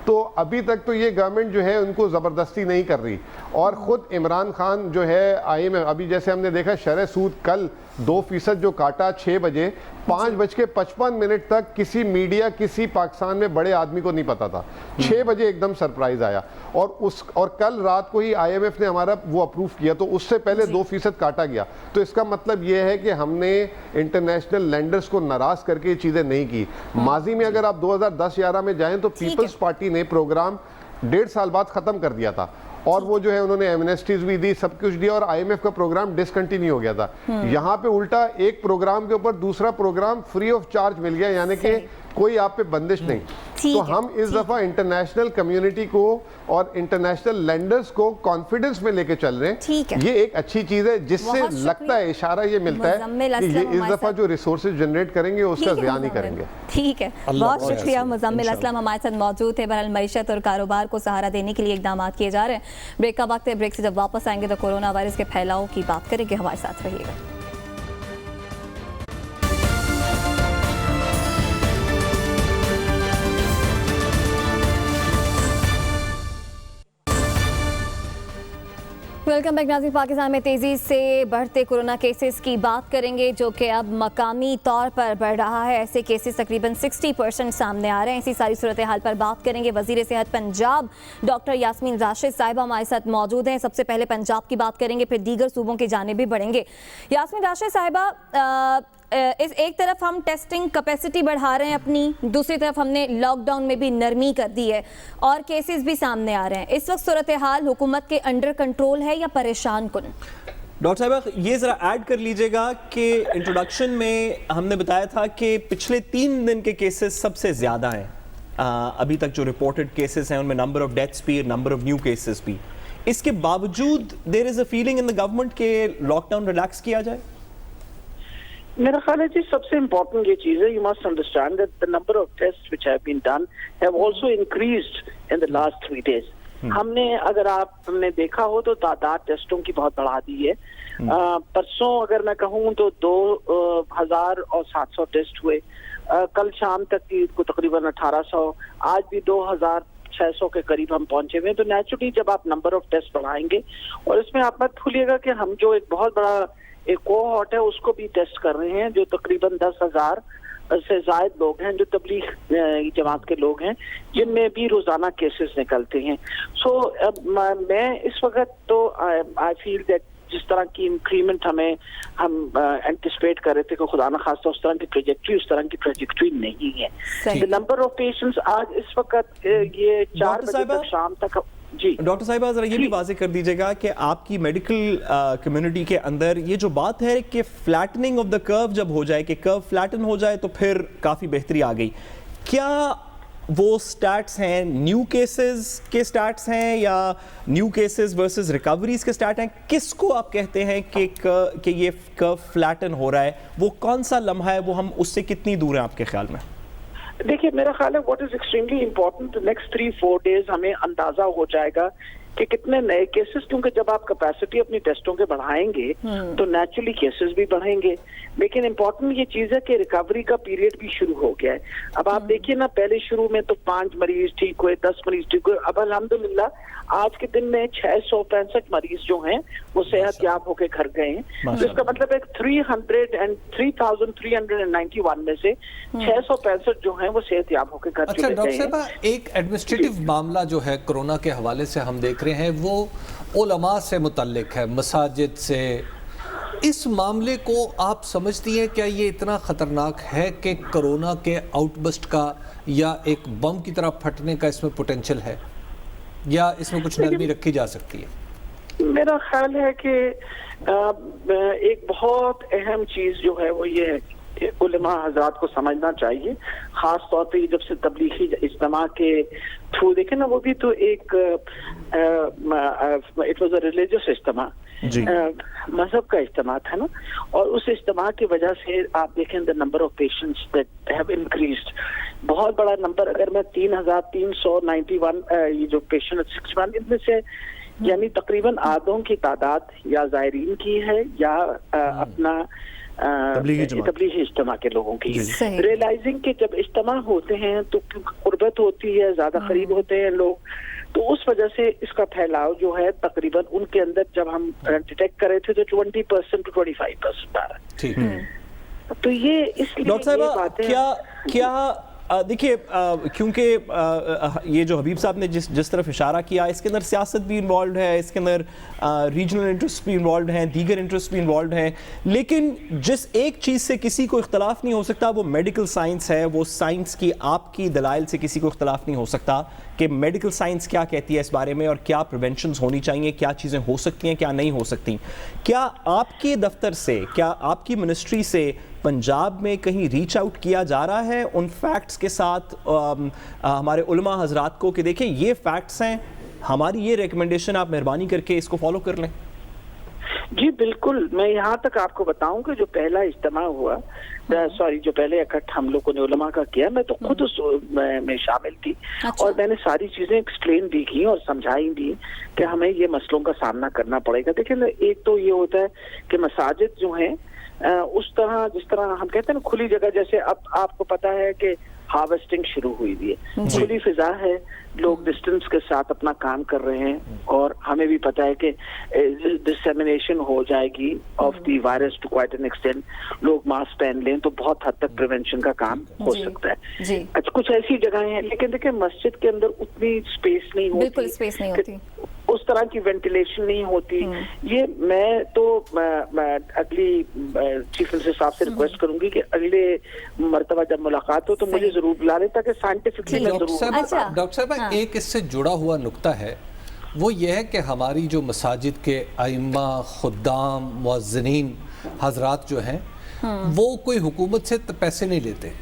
تو ابھی تک تو یہ گورنمنٹ جو ہے ان کو زبردستی نہیں کر رہی, اور خود عمران خان جو ہے آئی ایم ایف, ابھی جیسے ہم نے دیکھا شرح سود کل 2% جو کاٹا 6 بجے 5:55 تک کسی میڈیا کسی پاکستان میں بڑے آدمی کو نہیں پتا تھا. 6 بجے ایک دم سرپرائز آیا, اور کل رات کو ہی آئی ایم ایف نے ہمارا وہ اپروو کیا, تو اس سے پہلے 2% کاٹا گیا. تو اس کا مطلب یہ ہے کہ ہم نے انٹرنیشنل لینڈرز کو ناراض کر کے یہ چیزیں نہیں کی. ماضی میں اگر آپ 2010-11 میں جائیں تو پیپلز پارٹی نے پروگرام 1.5 سال بعد ختم کر دیا تھا, اور وہ جو ہے انہوں نے ایمنسٹیز بھی دی, سب کچھ دیا, اور آئی ایم ایف کا پروگرام ڈسکنٹینیو ہو گیا تھا. یہاں پہ الٹا ایک پروگرام کے اوپر دوسرا پروگرام فری آف چارج مل گیا, یعنی کہ کوئی آپ پہ بندش نہیں. تو ہم اس دفعہ انٹرنیشنل کمیونٹی کو اور انٹرنیشنل لینڈرز کو کانفیڈنس میں لے کے چل رہے ہیں. یہ ایک اچھی چیز ہے جس سے لگتا ہے, اشارہ یہ ملتا ہے کہ یہ اس دفعہ جو ریسورسز جنریٹ کریں گے اس کا ضیاع نہیں کریں گے. ٹھیک ہے, بہت شکریہ مزمل اسلم ہمارے ساتھ موجود تھے. بہرحال معیشت اور کاروبار کو سہارا دینے کے لیے اقدامات کیے جا رہے ہیں. بریک کا وقت ہے, بریک سے جب واپس آئیں گے تو کورونا وائرس کے پھیلاؤ کی بات کریں گے. ہمارے ساتھ رہیے گا. ویلکم بیک ناظرین. پاکستان میں تیزی سے بڑھتے کورونا کیسز کی بات کریں گے, جو کہ اب مقامی طور پر بڑھ رہا ہے. ایسے کیسز تقریباً 60% سامنے آ رہے ہیں. اسی ساری صورتحال پر بات کریں گے. وزیر صحت پنجاب ڈاکٹر یاسمین راشد صاحبہ ہمارے ساتھ موجود ہیں. سب سے پہلے پنجاب کی بات کریں گے, پھر دیگر صوبوں کی جانب بھی بڑھیں گے. یاسمین راشد صاحبہ, ایک طرف ہم ٹیسٹنگ کیپیسٹی بڑھا رہے ہیں اپنی, دوسری طرف ہم نے لاک ڈاؤن میں بھی نرمی کر دی ہے اور کیسز بھی سامنے آ رہے ہیں. اس وقت صورتحال حکومت کے انڈر کنٹرول ہے یا پریشان کن؟ ڈاکٹر صاحبہ یہ ذرا ایڈ کر لیجئے گا کہ انٹروڈکشن میں ہم نے بتایا تھا کہ پچھلے 3 دن کے کیسز سب سے زیادہ ہیں. ابھی تک جو رپورٹڈ کیسز ہیں ان میں نمبر آف ڈیتھس بھی, نمبر آف نیو کیسز بھی. اس کے باوجود there is a feeling in the government کہ لاک ڈاؤن ریلیکس کیا جائے. मेरा ख्याल है जी सबसे इम्पोर्टेंट ये चीज है, you must understand that the number of test which have been done have also increased in the last 3 days. हमने, अगर आपने देखा हो तो तादाद टेस्टों की बहुत बढ़ा दी है. परसों अगर मैं कहूँ तो 2700 टेस्ट हुए, कल शाम तक की को तकरीबन 1800, आज भी 2600 के करीब हम पहुंचे हुए हैं. तो नेचुरली जब आप नंबर ऑफ टेस्ट बढ़ाएंगे, और इसमें आप मत भूलिएगा कि हम जो एक बहुत बड़ा एक कोहॉर्ट है उसको भी टेस्ट कर रहे हैं, जो तकरीबन 10,000 से जायद लोग हैं जो तबलीग जमात के लोग हैं, जिनमें भी रोजाना केसेस निकलते हैं. सो मैं इस वक्त तो आई फील दैट जिस तरह की इंक्रीमेंट हम एंटिसिपेट कर रहे थे कि खुदा न खास्ता उस तरह की ट्रेजेक्टरी नहीं है. द नंबर ऑफ पेशेंट्स आज इस वक्त ये 4 बजे तक शाम तक. जी डॉक्टर साहिबा, जरा ये भी वाज़ेह कर दीजिएगा कि आपकी मेडिकल कम्युनिटी के अंदर ये जो बात है कि फ्लैटनिंग ऑफ द कर्व जब हो जाए, कि कर्व फ्लैटन हो जाए तो फिर काफ़ी बेहतरी आ गई, क्या वो स्टैट्स हैं न्यू केसेस के स्टैट्स हैं या न्यू केसेस वर्सेस रिकवरीज के स्टैट हैं? किसको आप कहते हैं कि ये कर्व फ्लैटन हो रहा है? वो कौन सा लम्हा है, वो हम उससे कितनी दूर हैं आपके ख्याल में? देखिए, मेरा ख्याल है what is extremely important, next 3-4 days हमें अंदाजा हो जाएगा कि कितने नए केसेस, क्योंकि जब आप कैपेसिटी अपनी टेस्टों के बढ़ाएंगे तो नेचुरली केसेस भी बढ़ेंगे. लेकिन इम्पोर्टेंट ये चीज है कि रिकवरी का पीरियड भी शुरू हो गया है. अब आप देखिए ना, पहले शुरू में तो 5 मरीज ठीक हुए, 10 मरीज ठीक हुए. अब अल्हम्दुलिल्लाह आज के दिन में 665 मरीज जो हैं वो सेहतयाब होकर घर गए हैं. तो इसका मतलब है 3,391 में से 665 जो हैं वो सेहतयाब होकर घर चले गए हैं. डॉक्टर साहब, एक एडमिनिस्ट्रेटिव मामला जो है कोरोना के हवाले से हम देख रहे हैं, वो उलमा से मुतल्लिक है, मसाजिद से. इस मामले को आप समझती हैं क्या ये इतना ख़तरनाक है कि कोरोना के आउटबस्ट का या एक बम की तरह फटने का इसमें पोटेंशियल है, या इसमें कुछ नरमी रखी जा सकती है? मेरा ख्याल है कि एक बहुत अहम चीज़ जो है वो ये है कि उलमा हजरात को समझना चाहिए, ख़ास तौर पे जब से तबलीगी इज्तिमा के थ्रू देखें ना, वो भी तो एक इट वाज अ रिलीजियस इज्तिमा, मजहब का इज्तिमा था ना, और उस इज्तिमा की वजह से आप देखें the number of patients that have increased, बहुत बड़ा नंबर. अगर मैं 3,391 ये जो पेशेंट 61, इनमें से यानी तकरीबन आधों की तादाद या ज़ायरीन की है या अपना तबलीगी इज्तिमा के लोगों की. रियलाइजिंग के जब इज्तिमा होते हैं तो कुर्बत होती है, ज्यादा करीब होते हैं लोग, तो उस वजह से इसका फैलाव जो है तकरीबन उनके अंदर जब हम डिटेक्ट कर रहे थे तो 20% to 25% आ रहा है. तो ये इसलिए डॉक्टर साहब क्या देखिए, क्योंकि ये जो हबीब साहब ने जिस तरफ इशारा किया, इसके अंदर सियासत भी इन्वॉल्व है, इसके अंदर रीजनल इंटरेस्ट भी इन्वॉल्व हैं, दीगर इंटरेस्ट भी इन्वॉल्व हैं. लेकिन जिस एक चीज़ से किसी को इख्तलाफ नहीं हो सकता वो मेडिकल साइंस है. वो साइंस की आपकी दलाइल से किसी को इख्तलाफ नहीं हो सकता कि मेडिकल साइंस क्या कहती है इस बारे में और क्या प्रिवेंशंस होनी चाहिए, क्या चीज़ें हो सकती हैं, क्या नहीं हो सकती. क्या आपके दफ्तर से, क्या आपकी मिनिस्ट्री से पंजाब में कहीं रीच आउट किया जा रहा है उन फैक्ट्स के साथ हमारे उलमा हजरात को कि देखें ये फैक्ट्स हैं, हमारी ये रिकमेंडेशन, आप मेहरबानी करके इसको फॉलो कर लें? जी बिल्कुल. मैं यहाँ तक आपको बताऊं कि जो पहला इज्तिमा हुआ, जो पहले इकट्ठा हम लोगों ने उलमा का किया, मैं तो खुद उस में शामिल थी. अच्छा. और मैंने सारी चीजें एक्सप्लेन भी की और समझाई भी कि हमें ये मसलों का सामना करना पड़ेगा. देखिए, एक तो ये होता है कि मसाजिद जो हैं उस तरह, जिस तरह हम कहते हैं ना खुली जगह, जैसे अब आपको पता है कि हार्वेस्टिंग शुरू हुई है, खुली फिजा है, लोग डिस्टेंस के साथ अपना काम कर रहे हैं, और हमें भी पता है कि डिसेमिनेशन हो जाएगी of the virus to quite an extent. लोग मास्क पहन लें तो बहुत हद तक प्रिवेंशन का काम हो सकता है. अच्छा, कुछ ऐसी जगहें हैं, लेकिन देखिए मस्जिद के अंदर उतनी स्पेस नहीं होती, बिल्कुल स्पेस नहीं होती, उस तरह की वेंटिलेशन नहीं होती. ये मैं तो अगली चीफ मिनिस्टर साहब से रिक्वेस्ट करूंगी कि अगले मर्तबा जब मुलाकात हो तो मुझे जरूर बुला लें, ताकि साइंटिफिकली मैं जरूर. डॉक्टर साहब, एक इससे जुड़ा हुआ नुक्ता है, वो ये है कि हमारी जो मसाजिद के आइम्मा, खुद्दाम, मुअज्जिनीन हजरात जो हैं, वो कोई हुकूमत से पैसे नहीं लेते.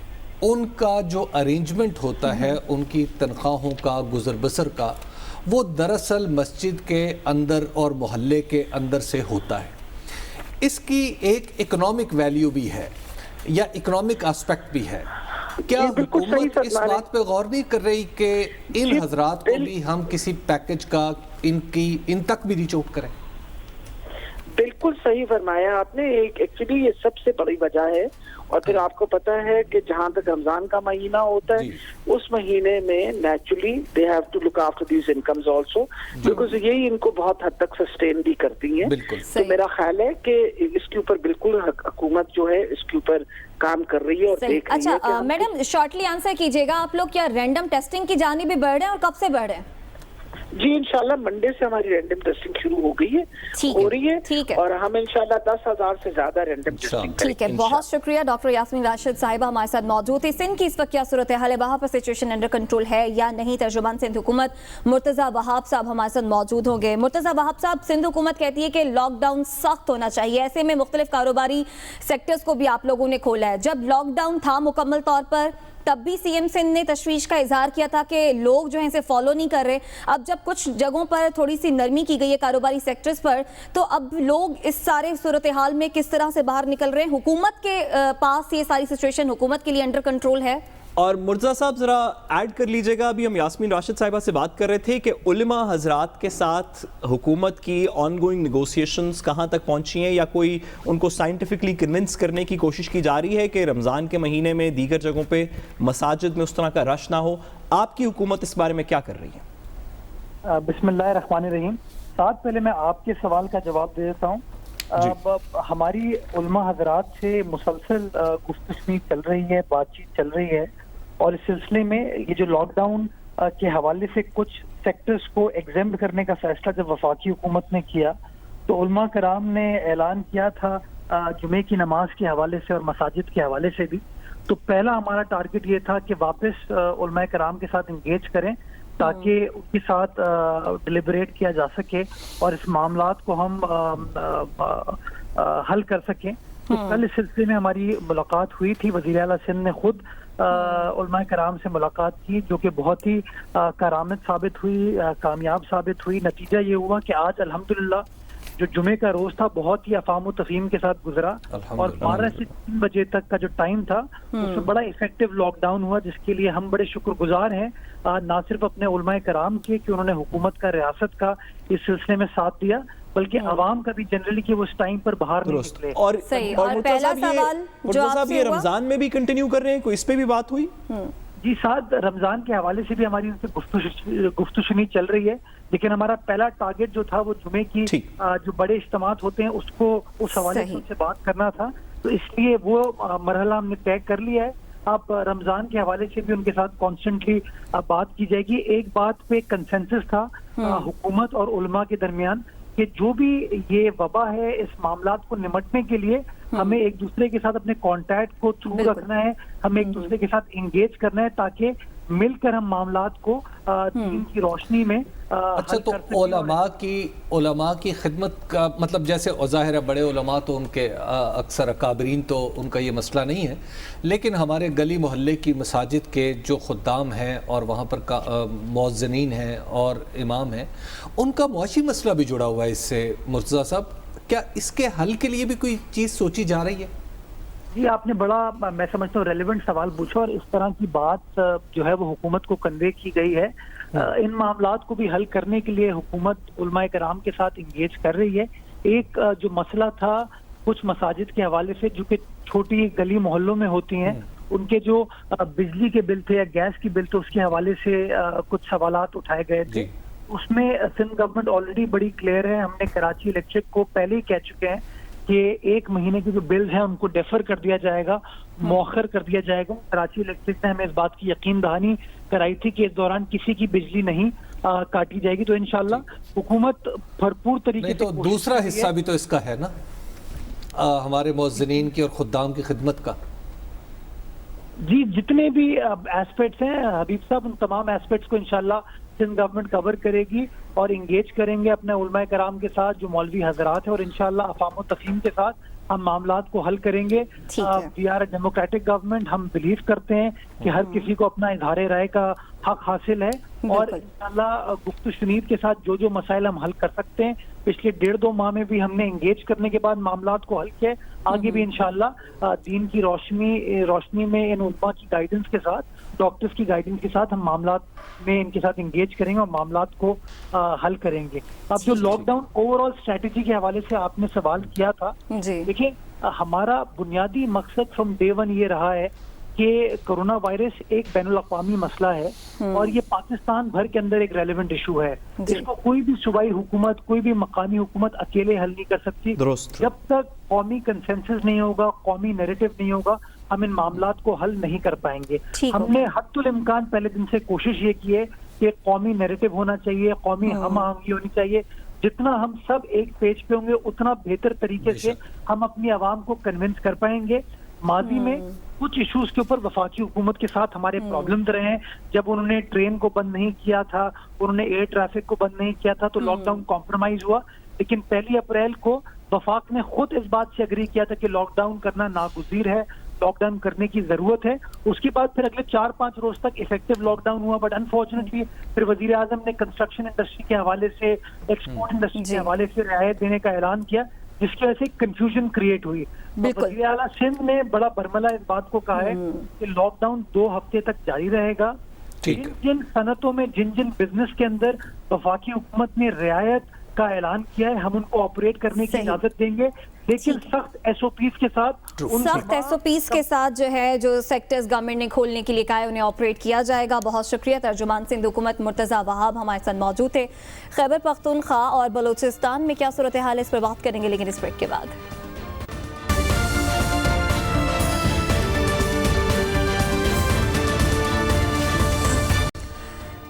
उनका जो अरेंजमेंट होता है, उनकी तनख्वाहों का, गुजर बसर का, वो दरअसल मस्जिद के अंदर और मोहल्ले के अंदर से होता है. اس کی ایک اکنامک ویلیو بھی ہے یا اکنامک آسپیکٹ بھی ہے. کیا حکومت اس بات پہ غور نہیں کر رہی کہ ان حضرات کو بھی ہم کسی پیکج کا ان تک بھی ریچ آؤٹ کریں؟ بالکل صحیح فرمایا آپ نے. ایکچولی یہ سب سے بڑی وجہ ہے. اور پھر آپ کو پتا ہے کہ جہاں تک رمضان کا مہینہ ہوتا ہے اس مہینے میں naturally they have to look after these incomes also, because یہی ان کو بہت حد تک سسٹین بھی کرتی ہیں. تو میرا خیال ہے کہ اس کے اوپر بالکل حکومت جو ہے اس کے اوپر کام کر رہی ہے اور دیکھ رہی ہے. اچھا میڈم شارٹلی آنسر کیجیے گا, آپ لوگ کیا رینڈم ٹیسٹنگ کی جانب بھی بڑھ رہے ہیں اور کب سے بڑھ رہے ہیں؟ جی انشاءاللہ منڈے سے ہماری رینڈم ٹیسٹنگ شروع ہو گئی ہے, ہو رہی ہے, اور ہم انشاءاللہ 10,000 سے زیادہ رینڈم ٹیسٹنگ کریں گے. ٹھیک ہے, بہت شکریہ. ڈاکٹر یاسمین راشد صاحبہ ہمارے ساتھ موجود تھی. سندھ کی اس وقت کیا صورتحال ہے, وہاں پر سچویشن انڈر کنٹرول ہے یا نہیں؟ ترجمان سندھ حکومت مرتضیٰ وہاب صاحب ہمارے ساتھ موجود ہوں گے. مرتضیٰ وہاب صاحب, سندھ حکومت کہتی ہے کہ لاک ڈاؤن سخت ہونا چاہیے, ایسے میں مختلف کاروباری سیکٹرز کو بھی آپ لوگوں نے کھولا ہے. جب لاک ڈاؤن تھا مکمل طور پر تب بھی سی ایم سندھ نے تشویش کا اظہار کیا تھا کہ لوگ جو ہیں اسے فالو نہیں کر رہے. اب جب کچھ جگہوں پر تھوڑی سی نرمی کی گئی ہے کاروباری سیکٹرز پر, تو اب لوگ اس سارے صورتحال میں کس طرح سے باہر نکل رہے ہیں؟ حکومت کے پاس یہ ساری سچویشن حکومت کے لیے انڈر کنٹرول ہے؟ اور مرتضیٰ صاحب ذرا ایڈ کر لیجئے گا, ابھی ہم یاسمین راشد صاحبہ سے بات کر رہے تھے کہ علماء حضرات کے ساتھ حکومت کی آن گوئنگ نیگوسیشنز کہاں تک پہنچی ہیں, یا کوئی ان کو سائنٹیفکلی کنونس کرنے کی کوشش کی جا رہی ہے کہ رمضان کے مہینے میں دیگر جگہوں پہ مساجد میں اس طرح کا رش نہ ہو؟ آپ کی حکومت اس بارے میں کیا کر رہی ہے؟ بسم اللہ الرحمن الرحیم. ساتھ پہلے میں آپ کے سوال کا جواب دے دیتا ہوں. ہماری علماء حضرات سے مسلسل گفتگو چل رہی ہے, بات چیت چل رہی ہے, اور اس سلسلے میں یہ جو لاک ڈاؤن کے حوالے سے کچھ سیکٹرز کو ایگزمپٹ کرنے کا فیصلہ جب وفاقی حکومت نے کیا تو علماء کرام نے اعلان کیا تھا جمعے کی نماز کے حوالے سے اور مساجد کے حوالے سے بھی. تو پہلا ہمارا ٹارگٹ یہ تھا کہ واپس علماء کرام کے ساتھ انگیج کریں تاکہ ان کے ساتھ ڈیلیبریٹ کیا جا سکے اور اس معاملات کو ہم حل کر سکیں. تو کل اس سلسلے میں ہماری ملاقات ہوئی تھی, وزیر اعلیٰ سندھ نے خود علماء کرام سے ملاقات کی جو کہ بہت ہی کارآمد ثابت ہوئی, کامیاب ثابت ہوئی. نتیجہ یہ ہوا کہ آج الحمدللہ جو جمعے کا روز تھا بہت ہی افہام و تفہیم کے ساتھ گزرا, اور 12 سے 3 بجے تک کا جو ٹائم تھا اس میں بڑا افیکٹو لاک ڈاؤن ہوا, جس کے لیے ہم بڑے شکر گزار ہیں نہ صرف اپنے علماء کرام کے کہ انہوں نے حکومت کا, ریاست کا اس سلسلے میں ساتھ دیا, بلکہ عوام کا بھی جنرلی کہ وہ اس ٹائم پر باہر نہیں نکلے. اور پہلا سوال جو آپ سے یہ رمضان میں بھی کنٹینیو کر رہے ہیں, کوئی اس پہ بھی بات ہوئی؟ جی ساتھ رمضان کے حوالے سے بھی ہماری ان سے گفتگو چل رہی ہے, لیکن ہمارا پہلا ٹارگٹ جو تھا وہ جمعے کی جو بڑے اجتماعات ہوتے ہیں اس کو اس حوالے سے ان سے بات کرنا تھا, تو اس لیے وہ مرحلہ ہم نے طے کر لیا ہے. اب رمضان کے حوالے سے بھی ان کے ساتھ کانسٹنٹلی بات کی جائے گی. ایک بات پہ کنسنسس تھا حکومت اور علماء کے درمیان کہ جو بھی یہ وبا ہے اس معاملات کو نمٹنے کے لیے ہمیں ایک دوسرے کے ساتھ اپنے کانٹیکٹ کو تھرو رکھنا ہے, ہمیں ایک دوسرے کے ساتھ انگیج کرنا ہے تاکہ مل کر ہم معاملات کو دین کی روشنی میں. اچھا, تو علماء کی خدمت کا مطلب, جیسے ظاہر ہے بڑے علماء تو ان کے اکثر اکابرین تو ان کا یہ مسئلہ نہیں ہے, لیکن ہمارے گلی محلے کی مساجد کے جو خدام ہیں اور وہاں پر مؤذنین ہیں اور امام ہیں, ان کا معاشی مسئلہ بھی جڑا ہوا ہے اس سے. مرتضیٰ صاحب, کیا اس کے حل کے لیے بھی کوئی چیز سوچی جا رہی ہے؟ جی آپ نے بڑا میں سمجھتا ہوں ریلیونٹ سوال پوچھا, اور اس طرح کی بات جو ہے وہ حکومت کو کنوے کی گئی ہے. ان معاملات کو بھی حل کرنے کے لیے حکومت علماء کرام کے ساتھ انگیج کر رہی ہے. ایک جو مسئلہ تھا کچھ مساجد کے حوالے سے جو کہ چھوٹی گلی محلوں میں ہوتی ہیں, ان کے جو بجلی کے بل تھے یا گیس کی بل تھے اس کے حوالے سے کچھ سوالات اٹھائے گئے تھے. اس میں سندھ گورنمنٹ آلریڈی بڑی کلیئر ہے. ہم نے کراچی الیکٹرک کو پہلے ہی کہہ چکے ہیں کہ 1 مہینے کے جو بلز ہیں ان کو ڈیفر کر دیا جائے گا, مؤخر کر دیا جائے گا. کراچی الیکٹرک نے ہمیں اس بات کی یقین دہانی کرائی تھی کہ اس دوران کسی کی بجلی نہیں کاٹی جائے گی. تو انشاءاللہ حکومت بھرپور طریقے سے. تو دوسرا حصہ بھی تو اس کا ہے نا, ہمارے مؤذنین کی اور خدام کی خدمت کا. جی جتنے بھی ایسپیکٹس ہیں حبیب صاحب, ان تمام ایسپیکٹس کو انشاءاللہ سندھ گورنمنٹ کور کرے گی اور انگیج کریں گے اپنے علماء کرام کے ساتھ جو مولوی حضرات ہیں, اور انشاءاللہ افہام و تفہیم کے ساتھ ہم معاملات کو حل کریں گے. We are a democratic government, ہم بلیو کرتے ہیں کہ ہر کسی کو اپنا اظہار رائے کا حق حاصل ہے, اور انشاءاللہ گفت و شنید کے ساتھ جو مسائل ہم حل کر سکتے ہیں पिछले 1.5-2 माह में भी हमने इंगेज करने के बाद मामलात को हल किया। आगे भी इंशाल्लाह दीन की रोशनी में इन उलमा की गाइडेंस के साथ, डॉक्टर्स की गाइडेंस के साथ हम मामलात में इनके साथ इंगेज करेंगे और मामलात को हल करेंगे। अब जो लॉकडाउन ओवरऑल स्ट्रेटेजी के हवाले से आपने सवाल किया था, देखिए हमारा बुनियादी मकसद फ्रॉम डे वन ये रहा है कि कोरोना वायरस एक बैनुल अक़वामी मसला है और ये पाकिस्तान भर के अंदर एक रेलेवेंट इशू है। इसको कोई भी सूबाई हुकूमत, कोई भी मकामी हुकूमत अकेले हल नहीं कर सकती। जब तक कौमी कंसेंसस नहीं होगा, कौमी नैरेटिव नहीं होगा, हम इन मामलात को हल नहीं कर पाएंगे। हमने हद्दुल इम्कान पहले दिन से कोशिश ये की है कि कौमी नैरेटिव होना चाहिए, कौमी हम आहंगी होनी चाहिए। जितना हम सब एक पेज पे होंगे उतना बेहतर तरीके से हम अपनी आवाम को कन्विंस कर पाएंगे। माजी में कुछ इश्यूज के ऊपर वफाकी हुकूमत के साथ हमारे प्रॉब्लम्स रहे हैं। जब उन्होंने ट्रेन को बंद नहीं किया था, उन्होंने एयर ट्रैफिक को बंद नहीं किया था, तो लॉकडाउन कॉम्प्रोमाइज हुआ। लेकिन 1 अप्रैल को वफाक ने खुद इस बात से एग्री किया था कि लॉकडाउन करना नागुज़ीर है, लॉकडाउन करने की जरूरत है। उसके बाद फिर अगले 4-5 रोज तक इफेक्टिव लॉकडाउन हुआ, बट अनफॉर्चुनेटली फिर वजीर आजम ने कंस्ट्रक्शन इंडस्ट्री के हवाले से, एक्सपोर्ट इंडस्ट्री के हवाले से रियायत देने का ऐलान किया, जिसकी वजह से कंफ्यूजन क्रिएट हुई। वज़ीर आला सिंध ने बड़ा बरमला इस बात को कहा है कि लॉकडाउन 2 हफ्ते तक जारी रहेगा। जिन सनतों में, जिन बिजनेस के अंदर वफाकी हुकूमत ने रियायत का ऐलान किया है, हम उनको ऑपरेट करने की इजाजत देंगे, लेकिन सख्त SOPs के साथ, सख्त SOPs के साथ जो है, जो सेक्टर्स गवर्नमेंट ने खोलने के लिए कहा है उन्हें ऑपरेट किया जाएगा। बहुत शुक्रिया। तर्जुमान सिंध हुकूमत मुर्तज़ा वहाब हमारे साथ मौजूद थे। खैबर पख्तूनख्वा और बलूचिस्तान में क्या सूरत हाल है, इस पर बात करेंगे, लेकिन इस ब्रेक के बाद।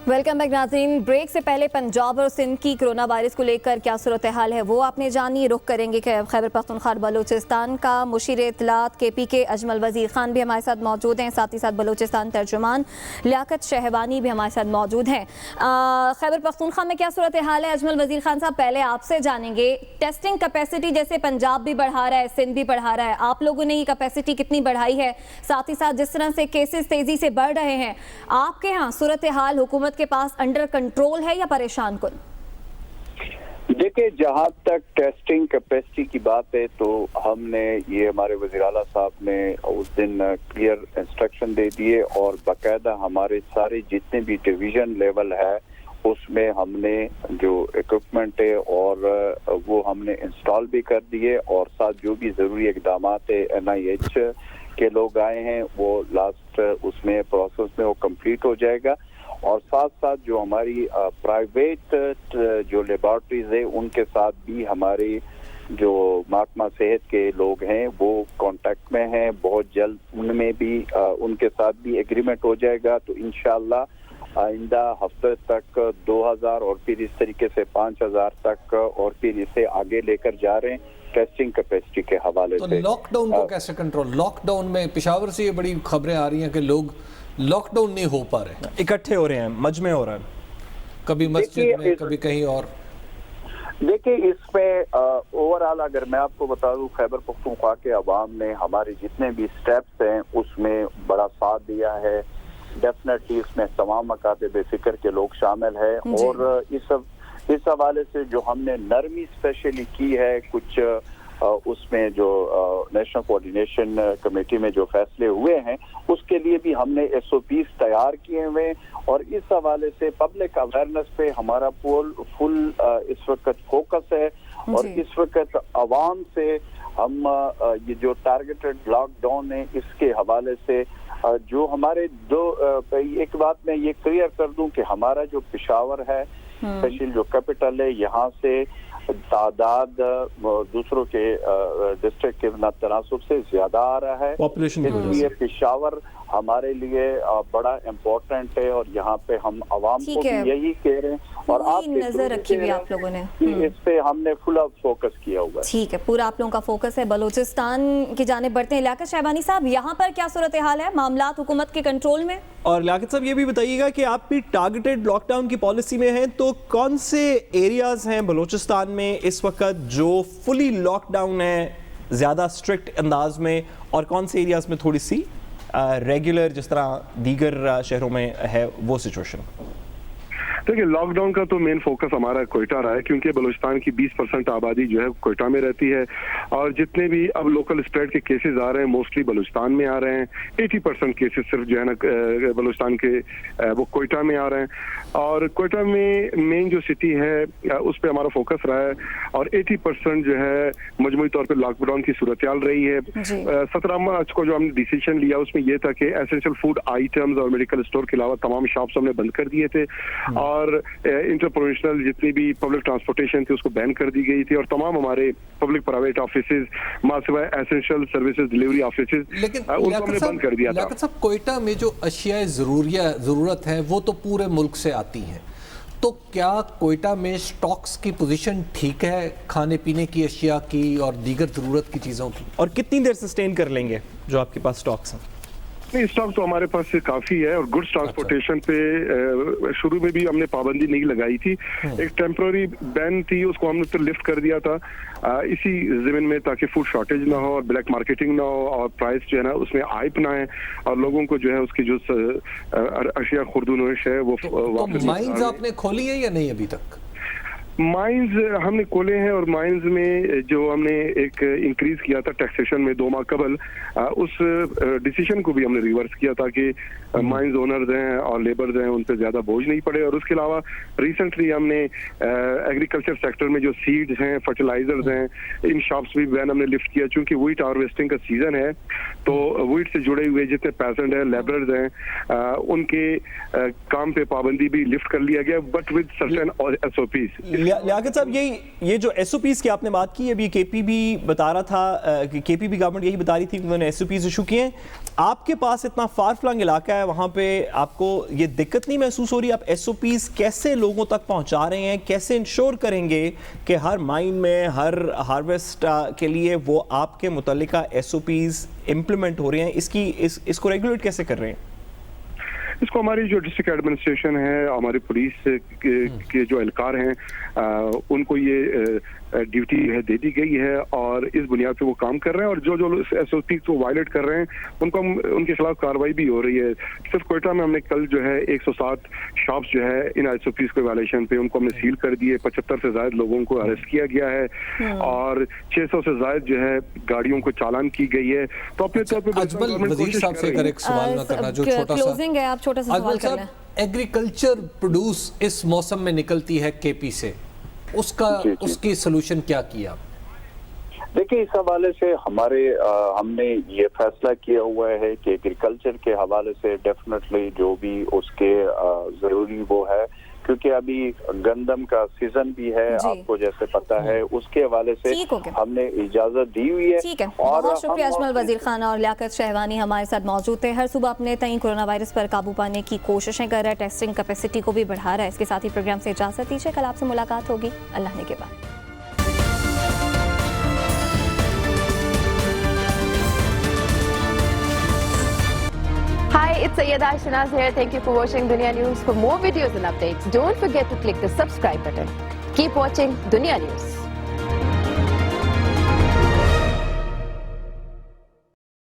वेलकम बैक नाज़रीन। ब्रेक से पहले पंजाब और सिंध की कोरोना वायरस को लेकर क्या सूरत हाल है वो आपने जानी। रुख करेंगे खैबर पख्तूनख्वा बलूचिस्तान का। मुशीर इत्तलात KP के अजमल वज़ीर ख़ान भी हमारे साथ मौजूद हैं, साथ ही साथ बलूचिस्तान तर्जुमान लियाकत शहबानी भी हमारे साथ मौजूद हैं। खैबर पख्तूनख्वा में क्या सूरत हाल है, अजमल वज़ीर ख़ान साहब पहले आपसे जानेंगे। टेस्टिंग कैपेसिटी जैसे पंजाब भी बढ़ा रहा है, सिंध भी बढ़ा रहा है, आप लोगों ने ये कैपेसिटी कितनी बढ़ाई है? साथ ही साथ जिस तरह से केसेस तेज़ी से बढ़ रहे हैं, आपके यहाँ सूरत हाल हुकूमत के पास अंडर कंट्रोल है या परेशान कुन? देखिए, जहाँ तक टेस्टिंग कैपेसिटी की बात है तो हमने ये, हमारे वज़ीर आला साहब ने उस दिन क्लियर इंस्ट्रक्शन दे दिए और बाकायदा हमारे सारे जितने भी डिवीजन लेवल है उसमें हमने जो इक्विपमेंट है और वो हमने इंस्टॉल भी कर दिए और साथ जो भी ज़रूरी इक़दाम है NIH के लोग आए हैं वो लास्ट उसमें प्रोसेस में वो कंप्लीट हो जाएगा। और साथ साथ जो हमारी प्राइवेट जो लेबॉर्ट्रीज है उनके साथ भी हमारे जो महकमा सेहत के लोग हैं वो कांटेक्ट में हैं। बहुत जल्द उनमें भी उनके साथ भी एग्रीमेंट हो जाएगा। तो इंशाल्लाह आइंदा हफ्ते तक 2000 और फिर इस तरीके से 5000 तक और फिर इसे आगे लेकर जा रहे हैं टेस्टिंग कैपेसिटी के हवाले से। लॉकडाउन को कैसे कंट्रोल? लॉकडाउन में पेशावर से ये बड़ी खबरें आ रही हैं कि लोग लॉकडाउन नहीं हो पा रहे, इकट्ठे हो रहे हैं, मजमे हो रहे हैं, कभी मस्जिद में कभी कहीं और। देखिए, इसमें ओवरऑल अगर मैं आपको बता दूं, खैबर पख्तूनख्वा के अवाम ने हमारे जितने भी स्टेप्स हैं उसमें बड़ा साथ दिया है। डेफिनेटली इसमें तमाम मकाते बेफिक्र के लोग शामिल है और इस हवाले से जो हमने नरमी स्पेशली की है, कुछ उसमें जो नेशनल कोऑर्डिनेशन कमेटी में जो फैसले हुए हैं उसके लिए भी हमने SOPs तैयार किए हुए और इस हवाले से पब्लिक अवेयरनेस पे हमारा फुल इस वक्त फोकस है। और इस वक्त आवाम से हम ये जो टारगेटेड लॉकडाउन है इसके हवाले से जो हमारे एक बात मैं ये क्लियर कर दूं कि हमारा जो पेशावर है स्पेशल जो कैपिटल है, यहाँ से तादाद दूसरों के डिस्ट्रिक्ट के तनासब से ज्यादा आ रहा है। इसलिए पेशावर हमारे लिए बड़ा इम्पोर्टेंट है और यहाँ पे हम आवाम को भी यही कह रहे हैं और आप नजर रखी हुई आप लोगों ने इस पे हमने फुल फोकस किया हुआ है। ठीक है, पूरा आप लोगों का फोकस है। बलूचिस्तान की जानिब बढ़ते हैं। लियाकत शहबानी साहब, यहाँ पर क्या सूरत हाल है, मामलात हुकूमत के कंट्रोल में? और लियाकत साहब ये भी बताइएगा कि आप भी टारगेटेड लॉकडाउन की पॉलिसी में हैं, तो कौन से एरियाज हैं बलूचिस्तान में इस वक्त जो फुली लॉकडाउन है ज़्यादा स्ट्रिक्ट अंदाज में, और कौन से एरियाज में थोड़ी सी रेगुलर जिस तरह दीगर शहरों में है वो सिचुएशन? دیکھیے لاک ڈاؤن کا تو مین فوکس ہمارا کوئٹہ رہا ہے کیونکہ بلوچستان کی 20% آبادی جو ہے کوئٹہ میں رہتی ہے اور جتنے بھی اب لوکل اسپریڈ کے کیسز آ رہے ہیں موسٹلی بلوچستان میں آ رہے ہیں. 80% کیسز صرف جو ہے نا بلوچستان کے وہ کوئٹہ میں آ رہے ہیں اور کوئٹہ میں مین جو سٹی ہے اس پہ ہمارا فوکس رہا ہے اور 80% جو ہے مجموعی طور پہ لاک ڈاؤن کی صورتحال رہی ہے. 17 مارچ کو جو ہم نے ڈیسیشن لیا اس میں یہ تھا کہ ایسنشل فوڈ آئٹمز اور میڈیکل اسٹور کے علاوہ تمام شاپس ہم نے بند کر دیے تھے اور انٹر پروفیشنل جتنی بھی پبلک ٹرانسپورٹیشن تھی اس کو بین کر دی گئی تھی اور تمام ہمارے پبلک پرائیویٹ آفیسز ماسوائے ایسنشل سروسز ڈلیوری آفیسز ان کو ہم نے بند کر دیا تھا. لیکن صاحب کوئٹہ میں جو اشیاء ضرورت ہے وہ تو پورے ملک سے آتی ہیں تو کیا کوئٹہ میں سٹاکس کی پوزیشن ٹھیک ہے کھانے پینے کی اشیاء کی اور دیگر ضرورت کی چیزوں کی اور کتنی دیر سسٹین کر لیں گے جو آپ کے پاس سٹاکس ہیں؟ نہیں اسٹاک تو ہمارے پاس کافی ہے اور گڈس ٹرانسپورٹیشن پہ شروع میں بھی ہم نے پابندی نہیں لگائی تھی. ایک ٹیمپرری بین تھی اس کو ہم نے تو لفٹ کر دیا تھا اسی ضمن میں تاکہ فوڈ شارٹیج نہ ہو اور بلیک مارکیٹنگ نہ ہو اور پرائس جو ہے نا اس میں ہائپ نہ ہے اور لوگوں کو جو ہے اس کی جو اشیاء خوردونوش ہے وہ واپس. مائنز آپ نے کھولی ہے یا نہیں ابھی تک؟ مائنز ہم نے کھولے ہیں اور مائنز میں جو ہم نے ایک انکریز کیا تھا ٹیکسیشن میں 2 ماہ قبل اس ڈیسیشن کو بھی ہم نے ریورس کیا تاکہ مائنز اونرز ہیں اور لیبرز ہیں ان پہ زیادہ بوجھ نہیں پڑے. اور اس کے علاوہ ریسنٹلی ہم نے ایگریکلچر سیکٹر میں جو سیڈز ہیں فرٹیلائزرز ہیں ان شاپس بھی بین ہم نے لفٹ کیا چونکہ ویٹ ہارویسٹنگ کا سیزن ہے تو ویٹ سے جڑے ہوئے جتنے پیسنٹ ہیں لیبرز ہیں ان کے کام پہ پابندی بھی لفٹ کر لیا گیا بٹ ود سرٹن SOPs. لیاقت صاحب یہ جو ایس او پیز کی آپ نے بات کی ابھی کے پی بھی بتا رہا تھا کہ کے پی بھی گورنمنٹ یہی بتا رہی تھی کہ انہوں نے ایس او پیز ایشو کیے ہیں. آپ کے پاس اتنا فار فلنگ علاقہ ہے وہاں پہ آپ کو یہ دقت نہیں محسوس ہو رہی آپ ایس او پیز کیسے لوگوں تک پہنچا رہے ہیں کیسے انشور کریں گے کہ ہر مائن میں ہر ہارویسٹ کے لیے وہ آپ کے متعلقہ ایس او پیز امپلیمنٹ ہو رہے ہیں اس کو ریگولیٹ کیسے کر رہے ہیں؟ اس کو ہماری جو ڈسٹرکٹ ایڈمنسٹریشن ہے ہماری پولیس کے جو اہلکار ہیں ان کو یہ ڈیوٹی دے دی گئی ہے اور اس بنیاد پہ وہ کام کر رہے ہیں اور جو ایس او پی کو وائلیٹ کر رہے ہیں ان کو ان کے خلاف کارروائی بھی ہو رہی ہے. صرف کوئٹہ میں ہم نے کل جو ہے 107 شاپس جو ہے ان ایس او پیز کے وائلیشن پہ ان کو ہم نے سیل کر دیے. 75 سے زائد لوگوں کو اریسٹ کیا گیا ہے اور 600 سے زائد جو ہے گاڑیوں کو چالان کی گئی ہے. تو اپنے طور پہ اجمل وزیر صاحب سے اگر ایک سوال نہ کرنا جو چھوٹا سا سوال کر لیں. ایگریکلچر پروڈیوس اس موسم میں نکلتی ہے کے پی سے اس کی سلوشن کیا کیا؟ دیکھیں اس حوالے سے ہم نے یہ فیصلہ کیا ہوا ہے کہ ایگریکلچر کے حوالے سے ڈیفینیٹلی جو بھی اس کے ضروری وہ ہے کیونکہ ابھی گندم کا سیزن بھی ہے آپ کو جیسے پتا ہے اس کے حوالے سے ہم نے اجازت دی ہوئی ہے. ٹھیک ہے بہت شکریہ اجمل وزیر خانہ اور لیاقت شہوانی ہمارے ساتھ موجود تھے. ہر صبح اپنے تئیں کورونا وائرس پر قابو پانے کی کوششیں کر رہا ہے ٹیسٹنگ کیپیسٹی کو بھی بڑھا رہا ہے. اس کے ساتھ ہی پروگرام سے اجازت دیجیے کل آپ سے ملاقات ہوگی اللہ نے کے بعد. Hi, it's Sayyeda Shanaz here. Thank you for watching Dunya News. For more videos and updates, don't forget to click the subscribe button. Keep watching Dunya News.